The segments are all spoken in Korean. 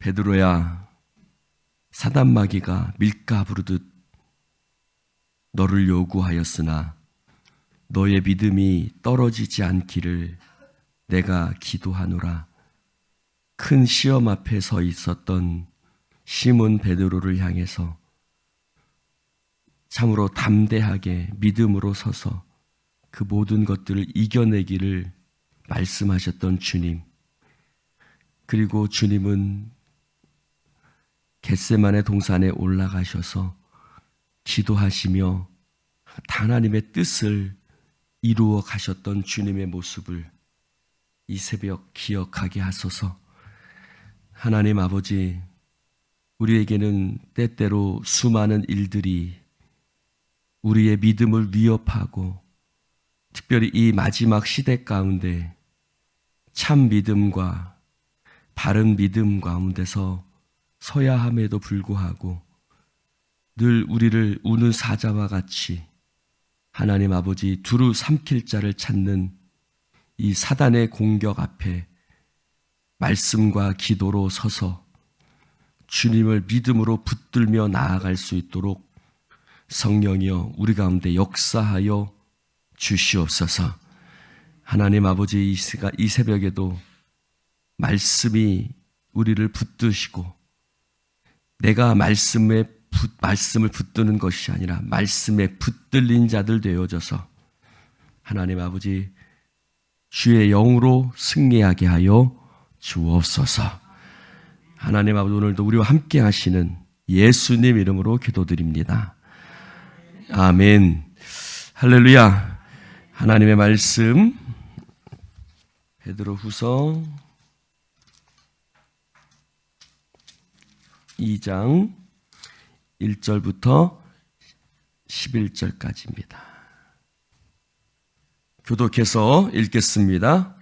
베드로야, 사단마귀가 밀가 부르듯 너를 요구하였으나 너의 믿음이 떨어지지 않기를 내가 기도하노라. 큰 시험 앞에 서 있었던 시몬 베드로를 향해서 참으로 담대하게 믿음으로 서서 그 모든 것들을 이겨내기를 말씀하셨던 주님, 그리고 주님은 겟세마네 동산에 올라가셔서 기도하시며 하나님의 뜻을 이루어 가셨던 주님의 모습을 이 새벽 기억하게 하소서. 하나님 아버지, 우리에게는 때때로 수많은 일들이 우리의 믿음을 위협하고 특별히 이 마지막 시대 가운데 참 믿음과 바른 믿음 가운데서 서야 함에도 불구하고 늘 우리를 우는 사자와 같이 하나님 아버지 두루 삼킬 자를 찾는 이 사단의 공격 앞에 말씀과 기도로 서서 주님을 믿음으로 붙들며 나아갈 수 있도록 성령이여 우리 가운데 역사하여 주시옵소서. 하나님 아버지, 이 새벽에도 말씀이 우리를 붙드시고 내가 말씀을 붙드는 것이 아니라 말씀에 붙들린 자들 되어져서 하나님 아버지 주의 영으로 승리하게 하여 주옵소서. 하나님 아버지, 오늘도 우리와 함께 하시는 예수님 이름으로 기도드립니다. 아멘. 할렐루야. 하나님의 말씀 베드로후서 2장 1절부터 11절까지입니다. 교독해서 읽겠습니다.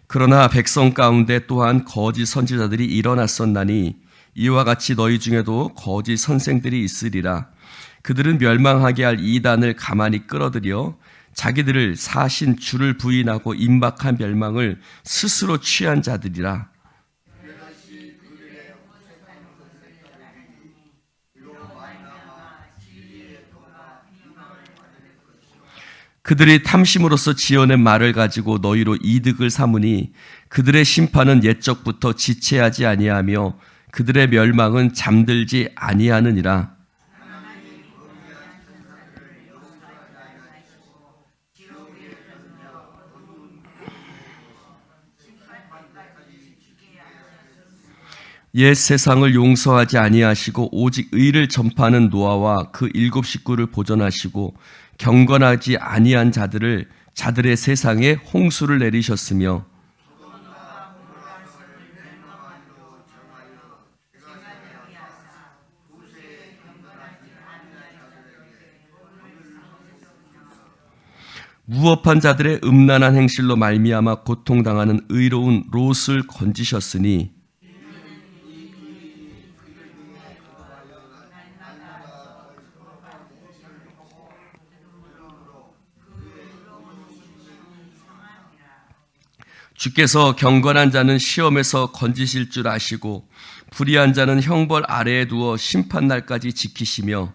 그러나 백성 가운데 또한 거짓 선지자들이 일어났었나니 이와 같이 너희 중에도 거짓 선생들이 있으리라. 그들은 멸망하게 할 이단을 가만히 끌어들여 자기들을 사신 주를 부인하고 임박한 멸망을 스스로 취한 자들이라. 그들이 탐심으로써 지어낸 말을 가지고 너희로 이득을 삼으니 그들의 심판은 옛적부터 지체하지 아니하며 그들의 멸망은 잠들지 아니하느니라. 옛 세상을 용서하지 아니하시고 오직 의를 전파하는 노아와 그 7 식구를 보존하시고 경건하지 아니한 자들의 세상에 홍수를 내리셨으며 무업한 자들의 음란한 행실로 말미암아 고통당하는 의로운 롯을 건지셨으니 주께서 경건한 자는 시험에서 건지실 줄 아시고 불의한 자는 형벌 아래에 두어 심판날까지 지키시며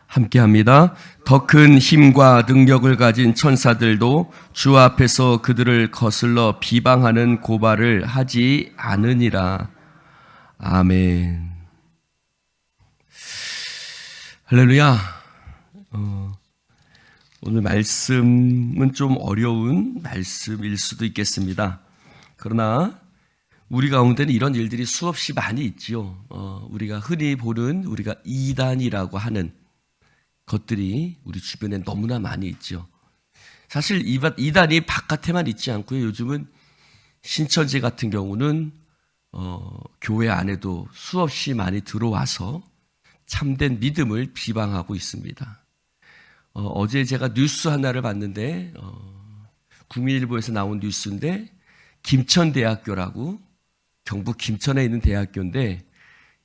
함께합니다. 더 큰 힘과 능력을 가진 천사들도 주 앞에서 그들을 거슬러 비방하는 고발을 하지 않으니라. 아멘. 할렐루야. 오늘 말씀은 좀 어려운 말씀일 수도 있겠습니다. 그러나 우리 가운데는 이런 일들이 수없이 많이 있지요. 우리가 흔히 보는 우리가 이단이라고 하는 것들이 우리 주변에 너무나 많이 있죠. 사실 이단이 바깥에만 있지 않고요. 요즘은 신천지 같은 경우는 교회 안에도 수없이 많이 들어와서 참된 믿음을 비방하고 있습니다. 어제 제가 뉴스 하나를 봤는데 국민일보에서 나온 뉴스인데 김천대학교라고 경북 김천에 있는 대학교인데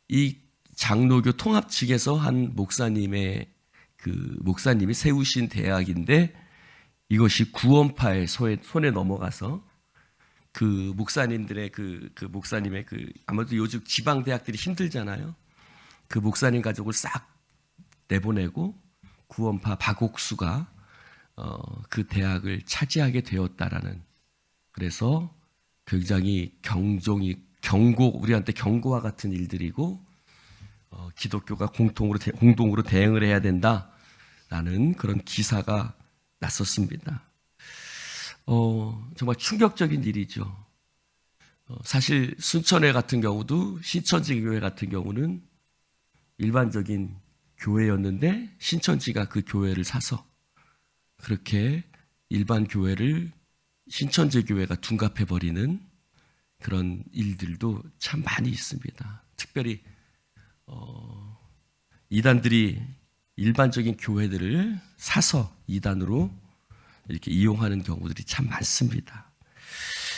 이 장로교 통합 측에서 한 목사님이 세우신 대학인데 이것이 구원파의 손에 넘어가서 그 목사님들의 목사님의 아무래도 요즘 지방 대학들이 힘들잖아요. 그 목사님 가족을 싹 내보내고 구원파 박옥수가 그 대학을 차지하게 되었다라는, 그래서 굉장히 우리한테 경고와 같은 일들이고 기독교가 공동으로 대응을 해야 된다라는 그런 기사가 났었습니다. 정말 충격적인 일이죠. 사실 순천회 같은 경우도 신천지교회 같은 경우는 일반적인 교회였는데 신천지가 그 교회를 사서 그렇게 일반 교회를 신천지 교회가 둔갑해버리는 그런 일들도 참 많이 있습니다. 특별히 이단들이 일반적인 교회들을 사서 이단으로 이렇게 이용하는 경우들이 참 많습니다.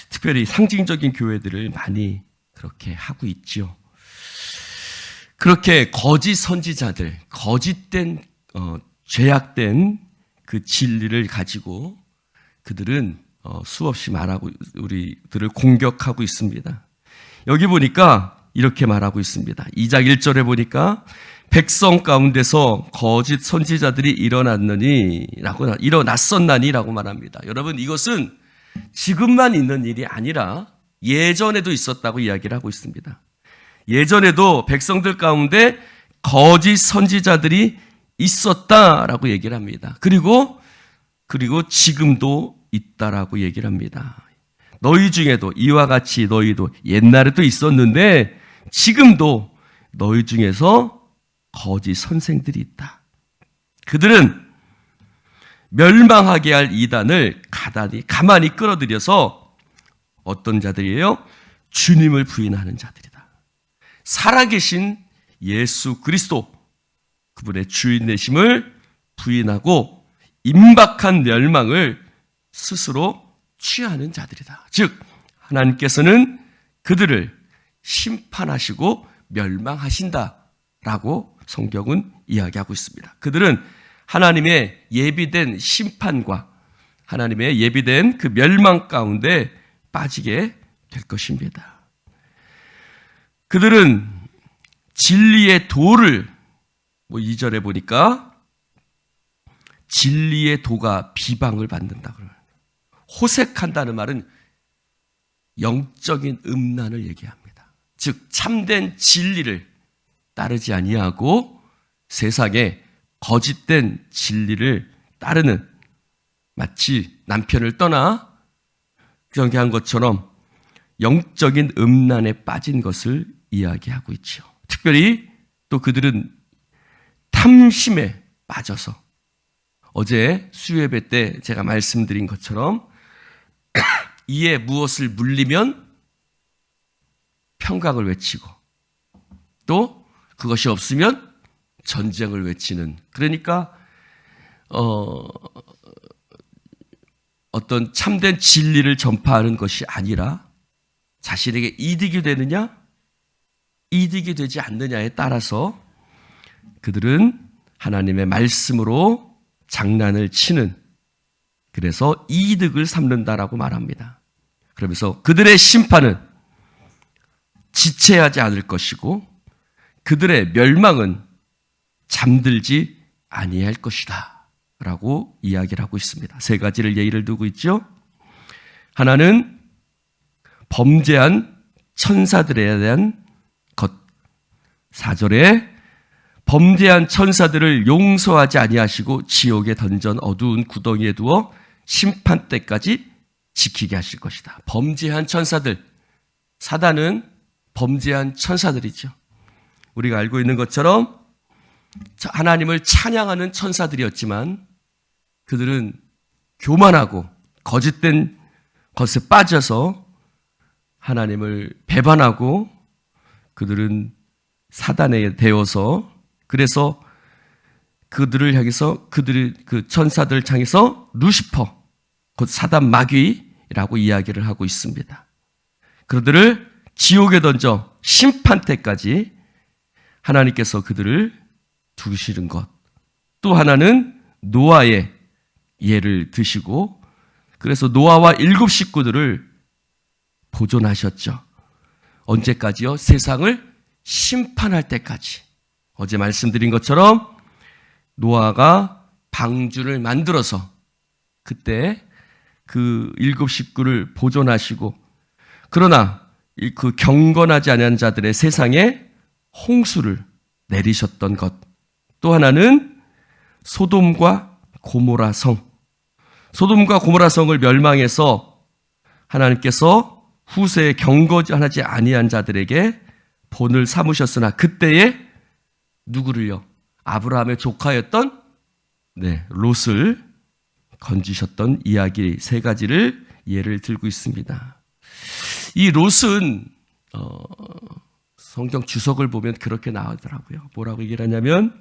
특별히 상징적인 교회들을 많이 그렇게 하고 있죠. 그렇게 거짓 선지자들, 거짓된 죄악된 그 진리를 가지고 그들은 수없이 말하고 우리들을 공격하고 있습니다. 여기 보니까 이렇게 말하고 있습니다. 2장 1절에 보니까 백성 가운데서 거짓 선지자들이 일어났었나니라고 말합니다. 여러분, 이것은 지금만 있는 일이 아니라 예전에도 있었다고 이야기를 하고 있습니다. 예전에도 백성들 가운데 거짓 선지자들이 있었다라고 얘기를 합니다. 그리고 지금도 있다라고 얘기를 합니다. 너희 중에도 이와 같이 너희도 옛날에도 있었는데 지금도 너희 중에서 거짓 선생들이 있다. 그들은 멸망하게 할 이단을 가만히 끌어들여서 어떤 자들이에요? 주님을 부인하는 자들이다. 살아계신 예수 그리스도, 그분의 주인 되심을 부인하고 임박한 멸망을 스스로 취하는 자들이다. 즉 하나님께서는 그들을 심판하시고 멸망하신다라고 성경은 이야기하고 있습니다. 그들은 하나님의 예비된 심판과 하나님의 예비된 그 멸망 가운데 빠지게 될 것입니다. 그들은 진리의 도를 2절에 보니까 진리의 도가 비방을 받는다. 호색한다는 말은 영적인 음란을 얘기합니다. 즉 참된 진리를 따르지 아니하고 세상에 거짓된 진리를 따르는, 마치 남편을 떠나 경계한 것처럼 영적인 음란에 빠진 것을 이야기하고 있죠. 특별히 또 그들은 탐심에 빠져서 어제 수요예배 때 제가 말씀드린 것처럼 이에 무엇을 물리면 평강을 외치고 또 그것이 없으면 전쟁을 외치는, 그러니까 어떤 참된 진리를 전파하는 것이 아니라 자신에게 이득이 되느냐 이득이 되지 않느냐에 따라서 그들은 하나님의 말씀으로 장난을 치는, 그래서 이득을 삼는다라고 말합니다. 그러면서 그들의 심판은 지체하지 않을 것이고 그들의 멸망은 잠들지 아니할 것이다 라고 이야기를 하고 있습니다. 세 가지를 예의를 두고 있죠. 하나는 범죄한 천사들에 대한 것. 4절에 범죄한 천사들을 용서하지 아니하시고 지옥에 던전 어두운 구덩이에 두어 심판 때까지 지키게 하실 것이다. 범죄한 천사들, 사단은 범죄한 천사들이죠. 우리가 알고 있는 것처럼 하나님을 찬양하는 천사들이었지만 그들은 교만하고 거짓된 것에 빠져서 하나님을 배반하고 그들은 사단에 대어서, 그래서 그들을 향해서 그 천사들을 향해서 루시퍼, 곧 사단 마귀라고 이야기를 하고 있습니다. 그들을 지옥에 던져 심판 때까지 하나님께서 그들을 두시는 것. 또 하나는 노아의 예를 드시고 그래서 노아와 7 식구들을 보존하셨죠. 언제까지요? 세상을 심판할 때까지. 어제 말씀드린 것처럼 노아가 방주를 만들어서 그때 그 7 식구를 보존하시고 그러나 그 경건하지 않은 자들의 세상에 홍수를 내리셨던 것. 또 하나는 소돔과 고모라 성. 소돔과 고모라 성을 멸망해서 하나님께서 후세에 경건하지 아니한 자들에게 본을 삼으셨으나 그때에 누구를요? 아브라함의 조카였던 롯을 건지셨던 이야기 3가지를 예를 들고 있습니다. 이 롯은 성경 주석을 보면 그렇게 나오더라고요. 뭐라고 얘기를 하냐면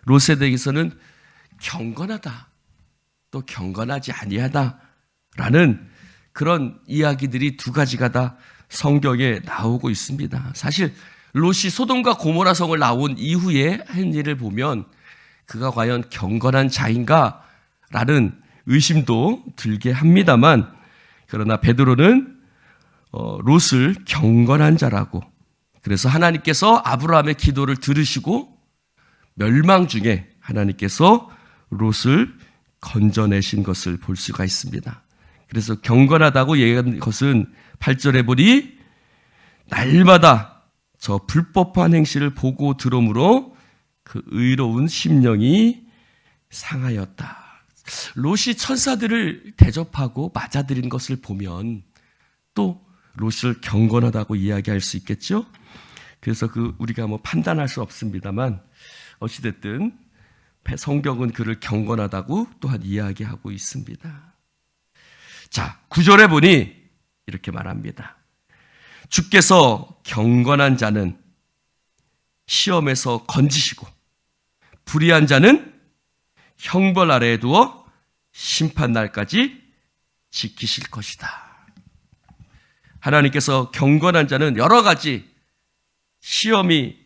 롯에 대해서는 경건하다, 또 경건하지 아니하다라는 그런 이야기들이 2가지가 다 성경에 나오고 있습니다. 사실 롯이 소돔과 고모라 성을 나온 이후에 한 일을 보면 그가 과연 경건한 자인가라는 의심도 들게 합니다만 그러나 베드로는 롯을 경건한 자라고 그래서 하나님께서 아브라함의 기도를 들으시고 멸망 중에 하나님께서 롯을 건져내신 것을 볼 수가 있습니다. 그래서 경건하다고 얘기한 것은 8절에 보니 날마다 저 불법한 행실을 보고 들음으로 그 의로운 심령이 상하였다. 롯이 천사들을 대접하고 맞아들인 것을 보면 또 롯을 경건하다고 이야기할 수 있겠죠. 그래서 우리가 판단할 수 없습니다만 어찌됐든 성경은 그를 경건하다고 또한 이야기하고 있습니다. 자, 9절에 보니 이렇게 말합니다. 주께서 경건한 자는 시험에서 건지시고 불의한 자는 형벌 아래에 두어 심판날까지 지키실 것이다. 하나님께서 경건한 자는 여러 가지 시험이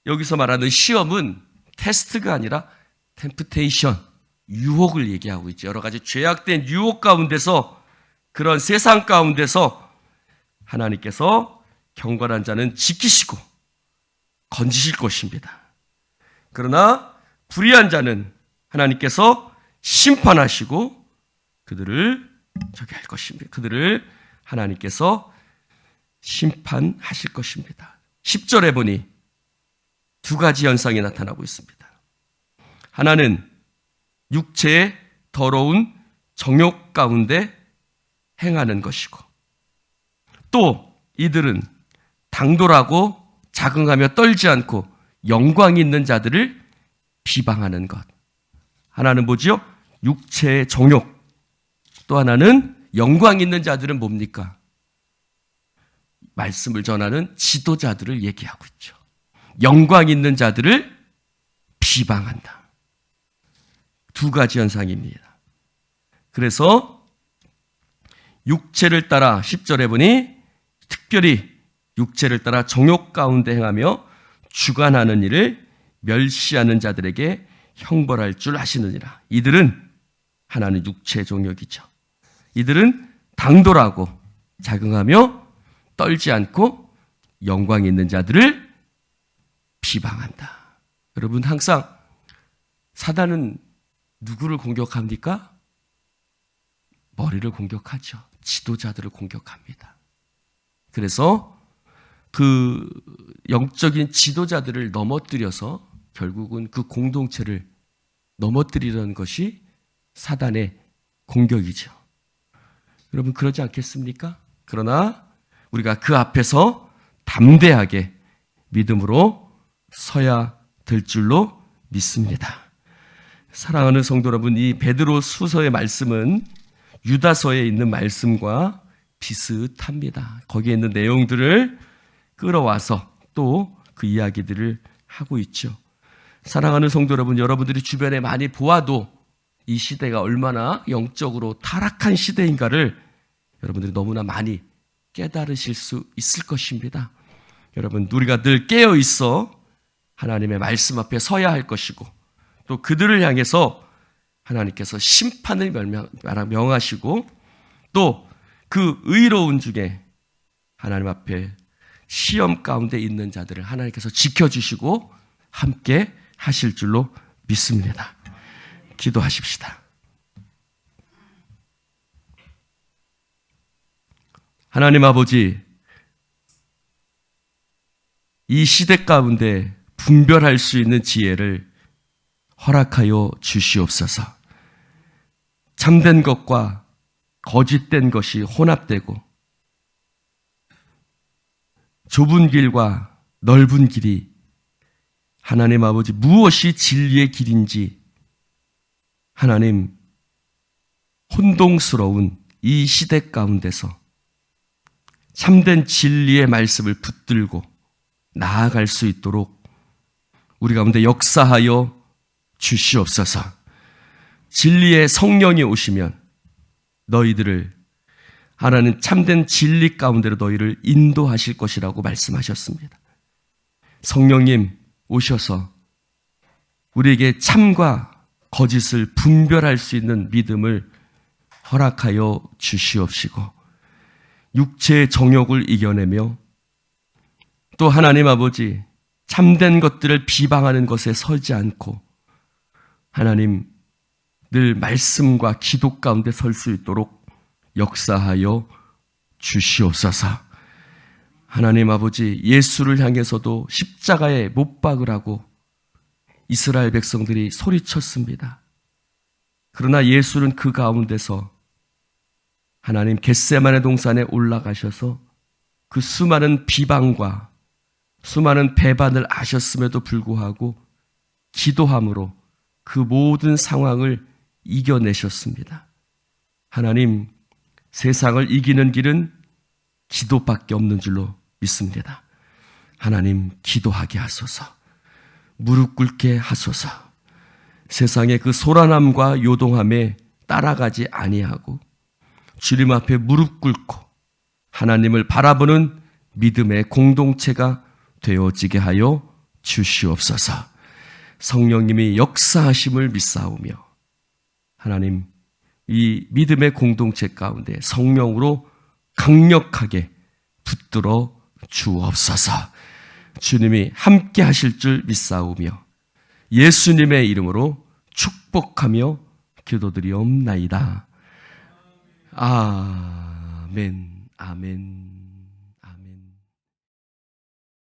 여기서 말하는 시험은 테스트가 아니라 템프테이션, 유혹을 얘기하고 있죠. 여러 가지 죄악된 유혹 가운데서 그런 세상 가운데서 하나님께서 경건한 자는 지키시고 건지실 것입니다. 그러나 불의한 자는 하나님께서 심판하시고 그들을 저기 할 것입니다. 그들을 하나님께서 심판하실 것입니다. 10절에 보니 2가지 현상이 나타나고 있습니다. 하나는 육체의 더러운 정욕 가운데 행하는 것이고 또 이들은 당돌하고 자긍하며 떨지 않고 영광이 있는 자들을 비방하는 것. 하나는 뭐지요? 육체의 정욕. 또 하나는 영광 있는 자들은 뭡니까? 말씀을 전하는 지도자들을 얘기하고 있죠. 영광 있는 자들을 비방한다. 2가지 현상입니다. 그래서 육체를 따라 10절에 보니 특별히 육체를 따라 정욕 가운데 행하며 주관하는 일을 멸시하는 자들에게 형벌할 줄 아시느니라. 이들은 하나는 육체의 정욕이죠. 이들은 당돌하고 자긍하며 떨지 않고 영광 있는 자들을 비방한다. 여러분 항상 사단은 누구를 공격합니까? 머리를 공격하죠. 지도자들을 공격합니다. 그래서 그 영적인 지도자들을 넘어뜨려서 결국은 그 공동체를 넘어뜨리려는 것이 사단의 공격이죠. 여러분 그러지 않겠습니까? 그러나 우리가 그 앞에서 담대하게 믿음으로 서야 될 줄로 믿습니다. 사랑하는 성도 여러분, 이 베드로 수서의 말씀은 유다서에 있는 말씀과 비슷합니다. 거기에 있는 내용들을 끌어와서 또 그 이야기들을 하고 있죠. 사랑하는 성도 여러분, 여러분들이 주변에 많이 보아도 이 시대가 얼마나 영적으로 타락한 시대인가를 여러분들이 너무나 많이 깨달으실 수 있을 것입니다. 여러분, 우리가 늘 깨어 있어 하나님의 말씀 앞에 서야 할 것이고, 또 그들을 향해서 하나님께서 심판을 명하시고, 또 그 의로운 중에 하나님 앞에 시험 가운데 있는 자들을 하나님께서 지켜주시고 함께 하실 줄로 믿습니다. 기도하십시다. 하나님 아버지, 이 시대 가운데 분별할 수 있는 지혜를 허락하여 주시옵소서. 참된 것과 거짓된 것이 혼합되고 좁은 길과 넓은 길이 하나님 아버지 무엇이 진리의 길인지 하나님 혼동스러운 이 시대 가운데서 참된 진리의 말씀을 붙들고 나아갈 수 있도록 우리 가운데 역사하여 주시옵소서. 진리의 성령이 오시면 너희들을 하나님 참된 진리 가운데로 너희를 인도하실 것이라고 말씀하셨습니다. 성령님 오셔서 우리에게 참과 거짓을 분별할 수 있는 믿음을 허락하여 주시옵시고 육체의 정욕을 이겨내며 또 하나님 아버지 참된 것들을 비방하는 것에 서지 않고 하나님 늘 말씀과 기도 가운데 설 수 있도록 역사하여 주시옵소서. 하나님 아버지 예수를 향해서도 십자가에 못 박으라고 이스라엘 백성들이 소리쳤습니다. 그러나 예수는 그 가운데서 하나님 겟세마네 동산에 올라가셔서 그 수많은 비방과 수많은 배반을 아셨음에도 불구하고 기도함으로 그 모든 상황을 이겨내셨습니다. 하나님, 세상을 이기는 길은 기도밖에 없는 줄로 믿습니다. 하나님, 기도하게 하소서. 무릎 꿇게 하소서. 세상의 그 소란함과 요동함에 따라가지 아니하고 주님 앞에 무릎 꿇고 하나님을 바라보는 믿음의 공동체가 되어지게 하여 주시옵소서. 성령님이 역사하심을 믿사오며 하나님, 이 믿음의 공동체 가운데 성령으로 강력하게 붙들어 주옵소서. 주님이 함께 하실 줄 믿사오며 예수님의 이름으로 축복하며 기도드리옵나이다. 아멘, 아멘.